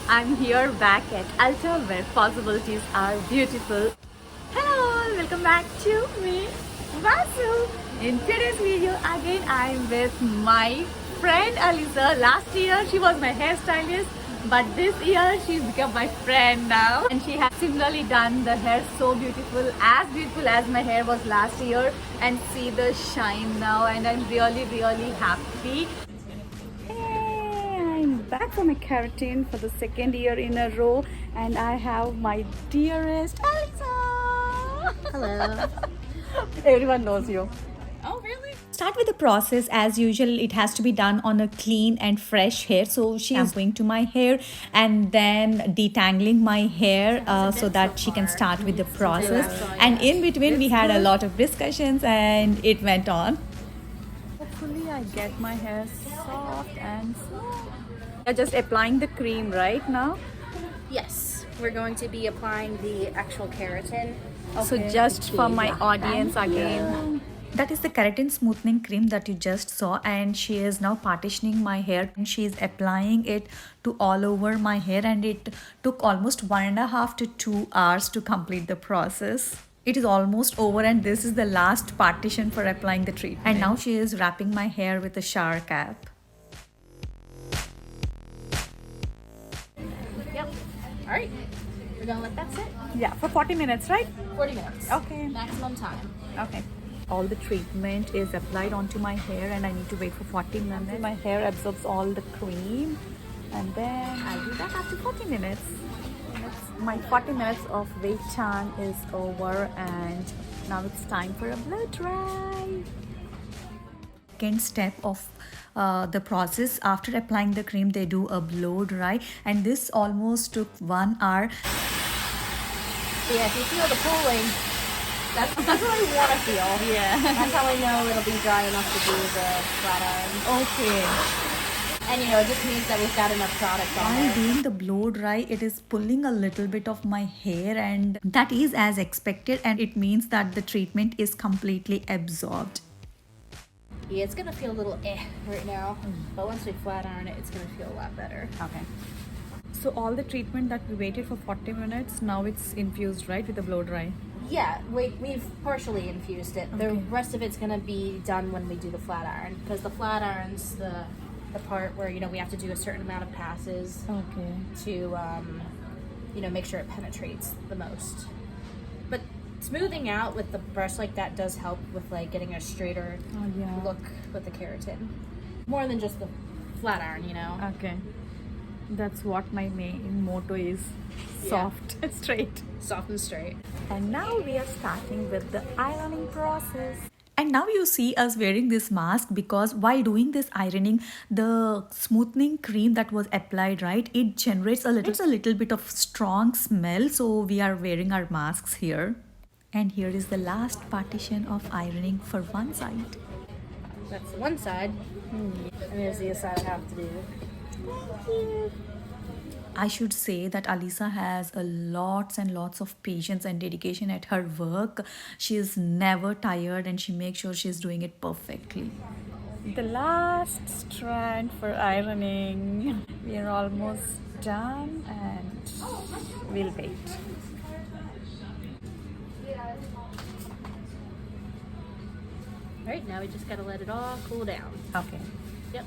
I'm here back at Ulta where possibilities are beautiful. Hello, welcome back to me, Meevasu. In today's video, again I'm with my friend Alisa. Last year she was my hairstylist, but this year she's become my friend now. And she has similarly done the hair so beautiful as my hair was last year. And see the shine now, and I'm really happy. I'm back from my keratin for the second year in a row, and I have my dearest Alexa. Hello. Everyone knows you. Oh, really? Start with the process as usual. It has to be done on a clean and fresh hair. So she is going to my hair and then detangling my hair so that she can start with the process. And in between we had a lot of discussions and it went on. Hopefully I get my hair soft and smooth. You're just applying the cream right now. Yes, we're going to be applying the actual keratin. So just for my audience again, that is the keratin smoothing cream that you just saw, and she is now partitioning my hair and she is applying it to all over my hair, and it took almost 1.5 to 2 hours to complete the process. It is almost over and this is the last partition for applying the treatment. And now she is wrapping my hair with a shower cap. Yep. All right. We're going to let that sit. Yeah, for 40 minutes, right? 40 minutes. Okay. Maximum time. Okay. All the treatment is applied onto my hair and I need to wait for 40 minutes. My hair absorbs all the cream and then I do that after 40 minutes. My 40 minutes of wait time is over and now it's time for a blow dry. Second step of the process, after applying the cream they do a blow dry, and this almost took 1 hour. Yeah, if you feel the pooling, that's what I want to feel. Yeah. That's how I know it'll be dry enough to do the flat iron. Okay. And you know, it just means that we've got enough product on While there. doing the blow dry, it is pulling a little bit of my hair, and that is as expected, and it means that the treatment is completely absorbed. Yeah, it's going to feel a little right now. But once we flat iron it, it's going to feel a lot better. Okay. So all the treatment that we waited for 40 minutes, now it's infused, right, with the blow dry? Yeah, we've partially infused it. The Okay. rest of it's going to be done when we do the flat iron. Because the flat iron's the part where, you know, we have to do a certain amount of passes Okay. to, you know, make sure it penetrates the most. But smoothing out with the brush like that does help with, like, getting a straighter look with the keratin. More than just the flat iron, you know? Okay. That's what my main motto is. Soft and straight. Soft and straight. And now we are starting with the ironing process. And now you see us wearing this mask because while doing this ironing, the smoothing cream that was applied, right, it generates a little bit of strong smell. So we are wearing our masks here. And here is the last partition of ironing for one side. That's the one side. And there's the other side I have to do. I should say that Alisa has a lots and lots of patience and dedication at her work. She is never tired and she makes sure she's doing it perfectly. The last strand for ironing. We are almost done and we'll wait. All right, now we just got to let it all cool down. Okay. Yep.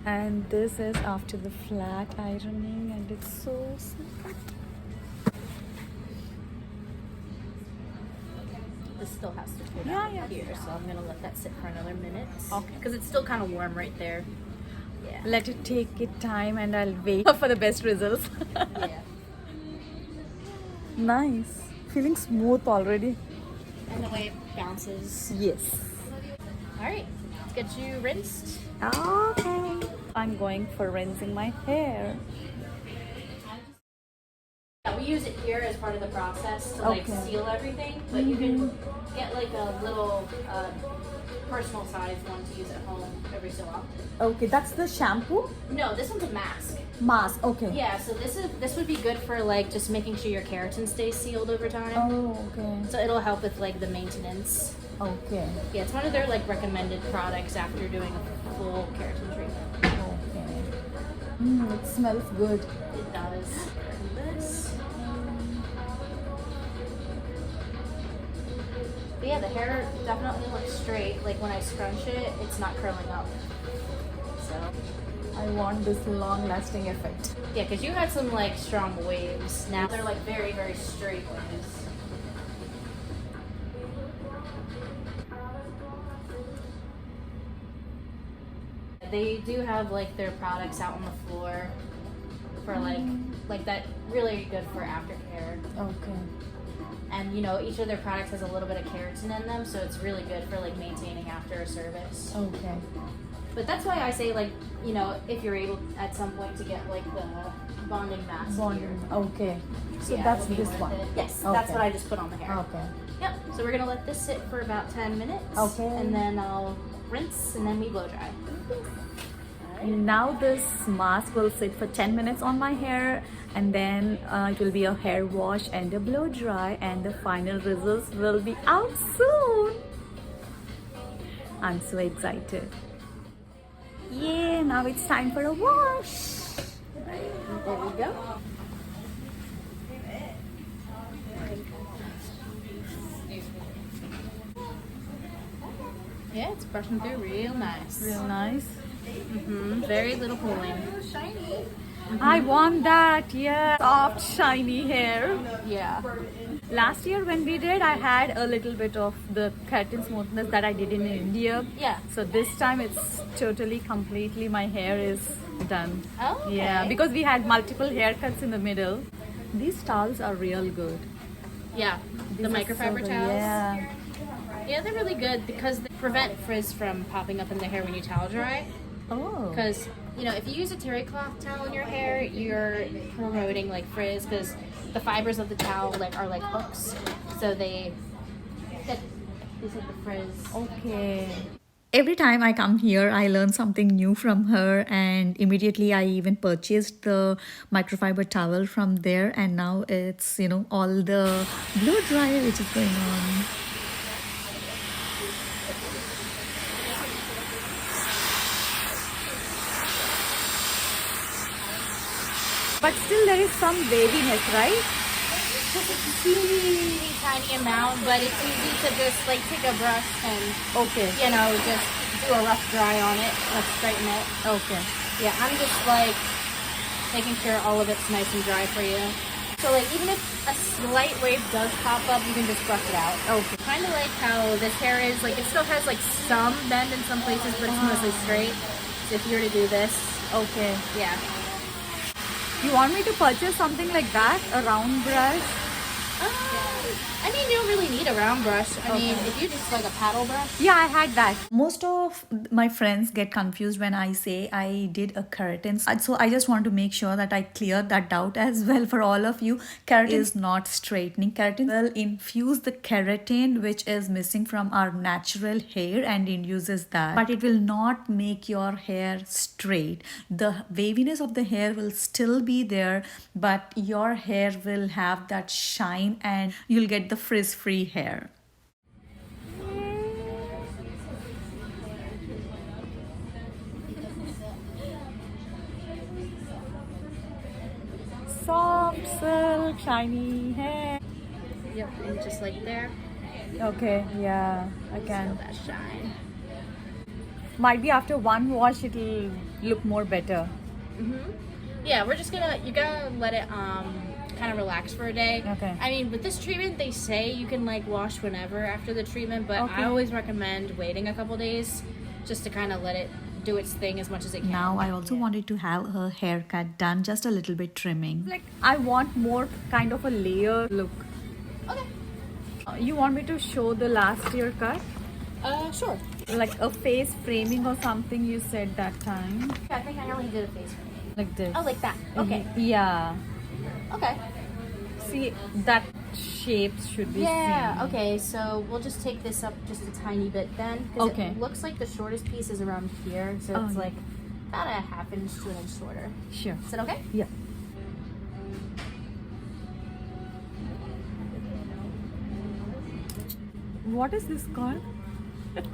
And this is after the flat ironing and it's so smooth. This still has to cool Yeah, down yeah. here, so I'm gonna let that sit for another minute. Okay. Because it's still kind of warm right there. Yeah. Let it take its time and I'll wait for the best results. Yeah. Nice. Feeling smooth already. And the way it bounces. Yes. All right, let's get you rinsed. Okay. I'm going for rinsing my hair. Yeah, we use it here as part of the process to like Okay. seal everything, but you can get like like a little personal size one to use at home every so often. Okay, that's the shampoo? No, this one's a mask. Mask, okay. Yeah, so this would be good for like just making sure your keratin stays sealed over time. Oh, okay. So it'll help with like the maintenance. Okay. Yeah, it's one of their like recommended products after doing a full keratin treatment. Okay. It smells good. It does. This. But yeah, the hair definitely looks straight. Like when I scrunch it, it's not curling up. So I want this long-lasting effect. yeah, because you had some like strong waves. Now they're like very, very straight waves. They do have like their products out on the floor for like that really good for aftercare. Okay. And you know, each of their products has a little bit of keratin in them, so it's really good for like maintaining after a service. Okay. But that's why I say, like, you know, if you're able at some point to get like the bonding mask. Bonding. Okay. So yeah, that's it would be this worth one. it. Yes, Okay. that's what I just put on the hair. Okay. Yep. So we're gonna let this sit for about 10 minutes. Okay. And then I'll rinse and then we blow dry. Now this mask will sit for 10 minutes on my hair, and then it will be a hair wash and a blow dry, and the final results will be out soon. I'm so excited. Yeah, now it's time for a wash. There we go. Yeah, it's brushing through real nice. Real nice. Very little pulling. Shiny. I want that, yeah. Soft, shiny hair. Yeah. Last year when we did, I had a little bit of the keratin smoothness that I did in India. Yeah. So this time it's totally, completely, my hair is done. Oh, okay. Yeah, because we had multiple haircuts in the middle. These towels are real good. Yeah. These The are microfiber so good. towels. Yeah. Yeah, they're really good because they prevent frizz from popping up in the hair when you towel dry. Oh. Because, you know, if you use a terry cloth towel in your hair, you're promoting like frizz because the fibers of the towel like are like hooks, so they hit the frizz. Okay. Every time I come here, I learn something new from her, and immediately I even purchased the microfiber towel from there, and now it's, you know, all the blow dryer which is going on. But still there is some waviness, right? Just a teeny tiny amount, but it's easy to just like take a brush and Okay. you know just do a rough dry on it, let's straighten it. Okay. Yeah, I'm just like making sure all of it's nice and dry for you. So like even if a slight wave does pop up, you can just brush it out. Okay. Kind of like how this hair is, like it still has like some bend in some places, but it's mostly straight. So if you were to do this, Okay. yeah. You want me to purchase something like that? A round brush? I mean, you don't really need a round brush. I mean, Okay. if you just like a paddle brush. Yeah, I had that. Most of my friends get confused when I say I did a keratin. So I just want to make sure that I clear that doubt as well for all of you. Keratin is not straightening. Keratin will infuse the keratin which is missing from our natural hair and infuses that. But it will not make your hair straight. The waviness of the hair will still be there, but your hair will have that shine and you'll get the frizz-free hair. Soft, silk, shiny hair. Yep, and just like there, Okay, yeah, I feel can. that shine. Might be after one wash it'll look more better. Yeah, you're gonna let it kind of relax for a day. Okay. I mean, with this treatment, they say you can like wash whenever after the treatment, but Okay. I always recommend waiting a couple days just to kind of let it do its thing as much as it can. Now I also wanted to have her haircut done, just a little bit trimming. Like I want more kind of a layer look. Okay. You want me to show the last year cut? Sure. Like a face framing or something you said that time. I think I only did a face framing. Like this. Oh, like that. Okay. Yeah. Okay. See, that shapes should be Yeah, seen. okay, so we'll just take this up just a tiny bit then. Because Okay. it looks like the shortest piece is around here, so Oh, it's yeah. like about a half inch to an inch shorter. Sure. Is that okay? Yeah. What is this called?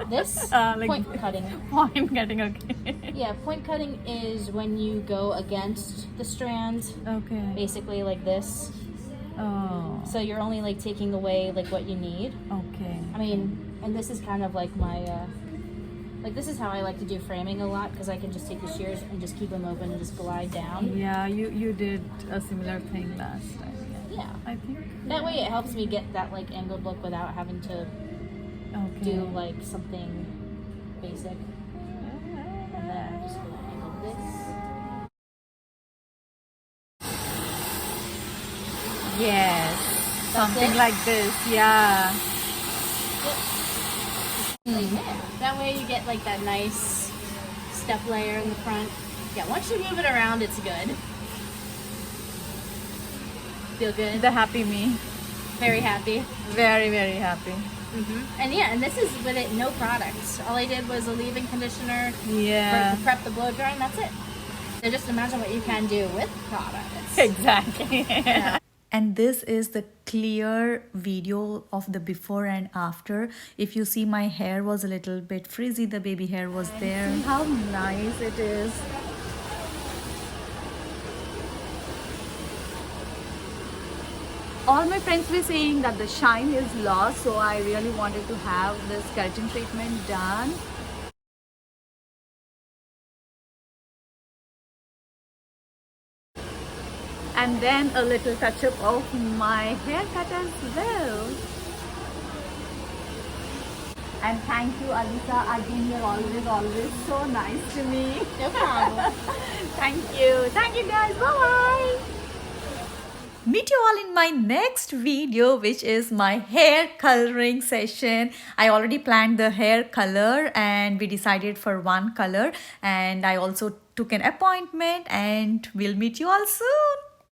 This Like- point cutting. Point cutting, okay. Yeah, point cutting is when you go against the strand, Okay. basically like this. Oh. So you're only like taking away like what you need. Okay. I mean, and this is kind of like my, like this is how I like to do framing a lot because I can just take the shears and just keep them open and just glide down. Yeah, you did a similar thing last time. Yeah. I think. That way it helps me get that like angled look without having to Okay. do like something basic. And then I'm just gonna angle this. Yes. Something it? like this. Yeah. Like that. That way you get like that nice step layer in the front. Yeah, once you move it around, it's good. Feel good? The happy me. Very happy. Very, very happy. And yeah, and this is with it, no products. All I did was a leave-in conditioner, Yeah. prep the blow dry, and that's it. So just imagine what you can do with products. Exactly. Yeah. And this is the clear video of the before and after. If you see, my hair was a little bit frizzy, the baby hair was there. See how nice it is. All my friends were saying that the shine is lost, so I really wanted to have this keratin treatment done. And then a little touch up of my haircut as well. And thank you, Alisa. Again, you're always so nice to me. No problem. Thank you. Thank you, guys. Bye-bye. Meet you all in my next video, which is my hair coloring session. I already planned the hair color and we decided for one color. And I also took an appointment and we'll meet you all soon.